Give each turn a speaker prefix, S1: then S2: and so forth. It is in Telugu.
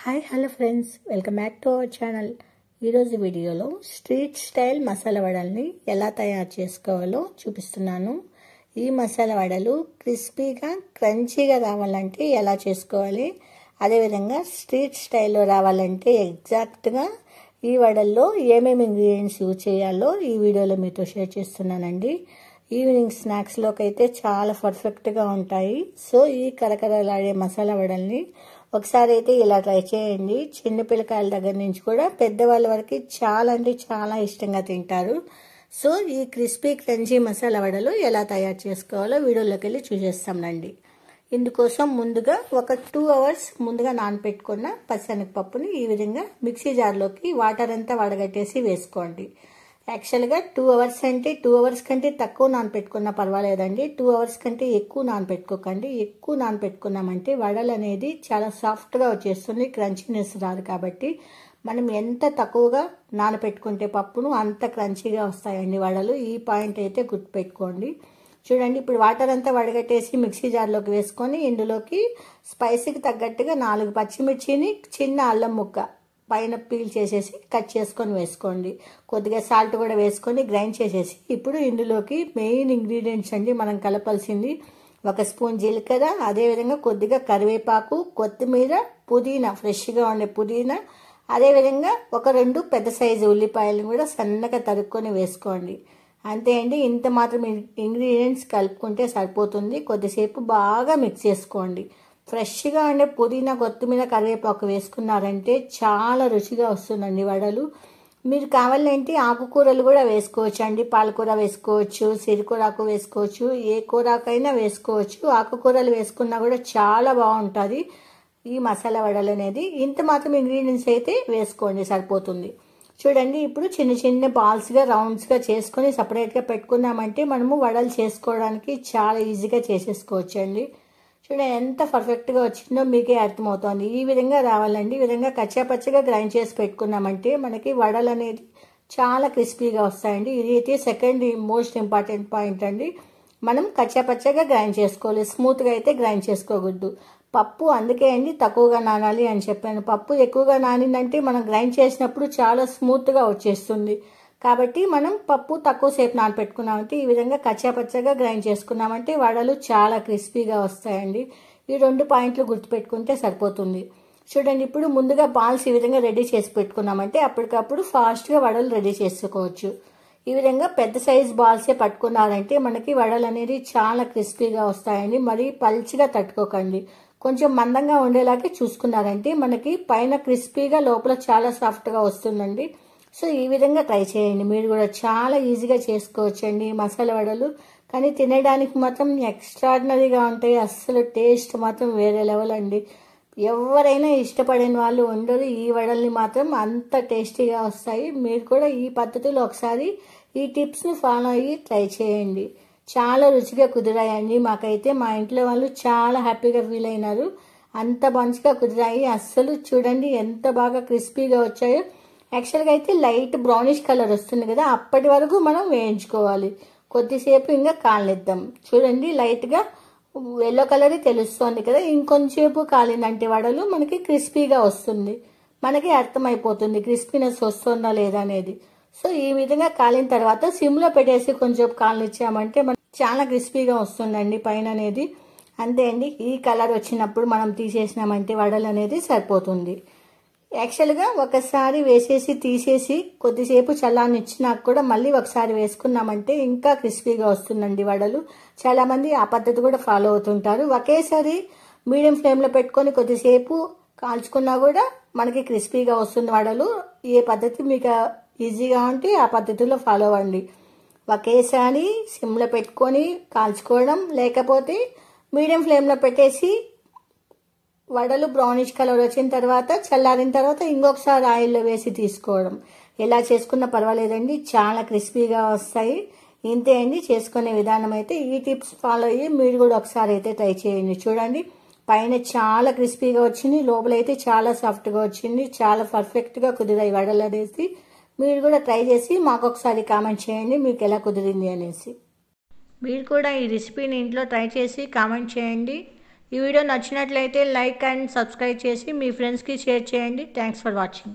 S1: Hi hello friends, welcome back to our channel. ఈరోజు వీడియోలో స్ట్రీట్ స్టైల్ మసాలా వడల్ని ఎలా తయారు చేసుకోవాలో చూపిస్తున్నాను. ఈ మసాలా వడలు క్రిస్పీగా క్రంచీగా రావాలంటే ఎలా చేసుకోవాలి, అదేవిధంగా స్ట్రీట్ స్టైల్లో రావాలంటే ఎగ్జాక్ట్గా ఈ వడల్లో ఏమేమి ఇంగ్రీడియంట్స్ యూజ్ చేయాలో ఈ వీడియోలో మీతో షేర్ చేస్తున్నానండి. ఈవినింగ్ స్నాక్స్లోకి అయితే చాలా పర్ఫెక్ట్గా ఉంటాయి. సో ఈ కరకరలాడే మసాలా వడల్ని ఒకసారి అయితే ఇలా ట్రై చేయండి. చిన్న పిల్లకాయల దగ్గర నుంచి కూడా పెద్దవాళ్ళ వరకు చాలా అంటే చాలా ఇష్టంగా తింటారు. సో ఈ క్రిస్పీ క్రంచీ మసాలా వడలు ఎలా తయారు చేసుకోవాలో వీడియోలోకి వెళ్ళి చూసేస్తామండి. ఇందుకోసం ముందుగా ఒక 2 hours ముందుగా నానపెట్టుకున్న పచ్చిశనగపప్పుని ఈ విధంగా మిక్సీ జార్లోకి వాటర్ అంతా వడగట్టేసి వేసుకోండి. యాక్చువల్గా 2 hours అంటే 2 hours కంటే తక్కువ నానపెట్టుకున్నా పర్వాలేదండి. 2 hours కంటే ఎక్కువ నానపెట్టుకోకండి. ఎక్కువ నానపెట్టుకున్నామంటే వడలు అనేది చాలా సాఫ్ట్గా వచ్చేస్తుంది, క్రంచీనెస్ రాదు. కాబట్టి మనం ఎంత తక్కువగా నానపెట్టుకుంటే పప్పును అంత క్రంచీగా వస్తాయండి వడలు. ఈ పాయింట్ అయితే గుర్తుపెట్టుకోండి. చూడండి, ఇప్పుడు వాటర్ అంతా వడగట్టేసి మిక్సీ జార్లోకి వేసుకొని ఇందులోకి స్పైసీకి తగ్గట్టుగా 4 పచ్చిమిర్చిని చిన్న అల్లం ముక్క పైన పీల్ చేసేసి కట్ చేసుకొని వేసుకోండి. కొద్దిగా సాల్ట్ కూడా వేసుకొని గ్రైండ్ చేసేసి ఇప్పుడు ఇందులోకి మెయిన్ ఇంగ్రీడియంట్స్ అండి మనం కలపాల్సింది 1 స్పూన్ జీలకర్ర, అదేవిధంగా కొద్దిగా కరివేపాకు, కొత్తిమీర, పుదీనా, ఫ్రెష్గా ఉండే పుదీనా, అదేవిధంగా ఒక 2 పెద్ద సైజు ఉల్లిపాయలను కూడా సన్నగా తరుక్కొని వేసుకోండి. అంతే అండి, ఇంత మాత్రం ఇంగ్రీడియంట్స్ కలుపుకుంటే సరిపోతుంది. కొద్దిసేపు బాగా మిక్స్ చేసుకోండి. ఫ్రెష్గా ఉండే పుదీనా, కొత్తిమీర, కరివేపాకు వేసుకున్నారంటే చాలా రుచిగా వస్తుందండి వడలు. మీరు కావాలంటే ఆకుకూరలు కూడా వేసుకోవచ్చు అండి. పాలకూర వేసుకోవచ్చు, సిరికూరాకు వేసుకోవచ్చు, ఏ కూరాకైనా వేసుకోవచ్చు. ఆకుకూరలు వేసుకున్నా కూడా చాలా బాగుంటుంది ఈ మసాలా వడలు అనేది. ఇంత మాత్రం ఇంగ్రీడియంట్స్ అయితే వేసుకోండి, సరిపోతుంది. చూడండి, ఇప్పుడు చిన్న చిన్న బాల్స్గా రౌండ్స్గా చేసుకొని సపరేట్గా పెట్టుకున్నామంటే మనము వడలు చేసుకోవడానికి చాలా ఈజీగా చేసేసుకోవచ్చు అండి. చూడండి ఎంత పర్ఫెక్ట్గా వచ్చిందో మీకే అర్థమవుతుంది. ఈ విధంగా రావాలండి. ఈ విధంగా కచ్చాపచ్చగా గ్రైండ్ చేసి పెట్టుకున్నామంటే మనకి వడలు అనేది చాలా క్రిస్పీగా వస్తాయండి. ఇది అయితే సెకండ్ మోస్ట్ ఇంపార్టెంట్ పాయింట్ అండి. మనం కచ్చాపచ్చగా గ్రైండ్ చేసుకోవాలి, స్మూత్గా అయితే గ్రైండ్ చేసుకోకూడదు. పప్పు అందుకే అండి తక్కువగా నానాలి అని చెప్పాను. పప్పు ఎక్కువగా నానిందంటే మనం గ్రైండ్ చేసినప్పుడు చాలా స్మూత్గా వచ్చేస్తుంది. కాబట్టి మనం పప్పు తక్కువ సేపు నానపెట్టుకున్నామంటే ఈ విధంగా కచ్చాపచ్చగా గ్రైండ్ చేసుకున్నామంటే వడలు చాలా క్రిస్పీగా వస్తాయండి. ఈ 2 పాయింట్లు గుర్తుపెట్టుకుంటే సరిపోతుంది. చూడండి, ఇప్పుడు ముందుగా బాల్స్ ఈ విధంగా రెడీ చేసి పెట్టుకున్నామంటే అప్పటికప్పుడు ఫాస్ట్గా వడలు రెడీ చేసుకోవచ్చు. ఈ విధంగా పెద్ద సైజ్ బాల్సే పట్టుకున్నారంటే మనకి వడలు అనేది చాలా క్రిస్పీగా వస్తాయండి. మరీ పల్చిగా తట్టుకోకండి, కొంచెం మందంగా ఉండేలాగే చూసుకున్నారంటే మనకి పైన క్రిస్పీగా లోపల చాలా సాఫ్ట్గా వస్తుందండి. సో ఈ విధంగా ట్రై చేయండి. మీరు కూడా చాలా ఈజీగా చేసుకోవచ్చండి మసాలా వడలు. కానీ తినడానికి మాత్రం ఎక్స్ట్రాడినరీగా ఉంటాయి. అస్సలు టేస్ట్ మాత్రం వేరే లెవెల్ అండి. ఎవరైనా ఇష్టపడిన వాళ్ళు ఉండరు. ఈ వడల్ని మాత్రం అంత టేస్టీగా వస్తాయి. మీరు కూడా ఈ పద్ధతిలో ఒకసారి ఈ టిప్స్ని ఫాలో అయ్యి ట్రై చేయండి. చాలా రుచిగా కుదిరాయండి. మాకైతే మా ఇంట్లో వాళ్ళు చాలా హ్యాపీగా ఫీల్ అయినారు. అంత మంచిగా కుదిరాయి. అస్సలు చూడండి ఎంత బాగా క్రిస్పీగా వచ్చాయో. యాక్చువల్గా అయితే లైట్ బ్రౌనిష్ కలర్ వస్తుంది కదా, అప్పటి వరకు మనం వేయించుకోవాలి. కొద్దిసేపు ఇంకా కాలేద్దాం. చూడండి, లైట్గా ఎల్లో కలర్ తెలుస్తుంది కదా, ఇంకొంచెంసేపు కాలిందంటే వడలు మనకి క్రిస్పీగా వస్తుంది. మనకి అర్థమైపోతుంది క్రిస్పీనెస్ వస్తుందా లేదా అనేది. సో ఈ విధంగా కాలిన తర్వాత సిమ్లో పెట్టేసి కొంచెం కాలనిచ్చామంటే మనకి చాలా క్రిస్పీగా వస్తుందండి పైన అనేది. అంతే అండి, ఈ కలర్ వచ్చినప్పుడు మనం తీసేసినామంటే వడలు అనేది సరిపోతుంది. యాక్చువల్గా ఒకసారి వేసేసి తీసేసి కొద్దిసేపు చల్లారనిచ్చినాక కూడా మళ్ళీ ఒకసారి వేసుకున్నామంటే ఇంకా క్రిస్పీగా వస్తుందండి వడలు. చాలామంది ఆ పద్ధతి కూడా ఫాలో అవుతుంటారు. ఒకేసారి మీడియం ఫ్లేమ్లో పెట్టుకొని కొద్దిసేపు కాల్చుకున్నా కూడా మనకి క్రిస్పీగా వస్తుంది వడలు. ఏ పద్ధతి మీకు ఈజీగా ఉంటే ఆ పద్ధతిలో ఫాలో అవ్వండి. ఒకేసారి సిమ్లో పెట్టుకొని కాల్చుకోవడం, లేకపోతే మీడియం ఫ్లేమ్లో పెట్టేసి వడలు బ్రౌనిష్ కలర్ వచ్చిన తర్వాత చల్లారిన తర్వాత ఇంకొకసారి ఆయిల్లో వేసి తీసుకోవడం. ఎలా చేసుకున్నా పర్వాలేదండి, చాలా క్రిస్పీగా వస్తాయి. ఇంతే అండి చేసుకునే విధానం అయితే. ఈ టిప్స్ ఫాలో అయ్యి మీరు కూడా ఒకసారి అయితే ట్రై చేయండి. చూడండి, పైన చాలా క్రిస్పీగా వచ్చింది, లోపల అయితే చాలా సాఫ్ట్గా వచ్చింది. చాలా పర్ఫెక్ట్గా కుదిరాయి వడలు అనేసి. మీరు కూడా ట్రై చేసి మాకు ఒకసారి కామెంట్ చేయండి మీకు ఎలా కుదిరింది అనేసి. మీరు కూడా ఈ రెసిపీని ఇంట్లో ట్రై చేసి కామెంట్ చేయండి. ఈ వీడియో నచ్చినట్లయితే లైక్ అండ్ సబ్స్క్రైబ్ చేసి మీ ఫ్రెండ్స్కి షేర్ చేయండి. Thanks for watching.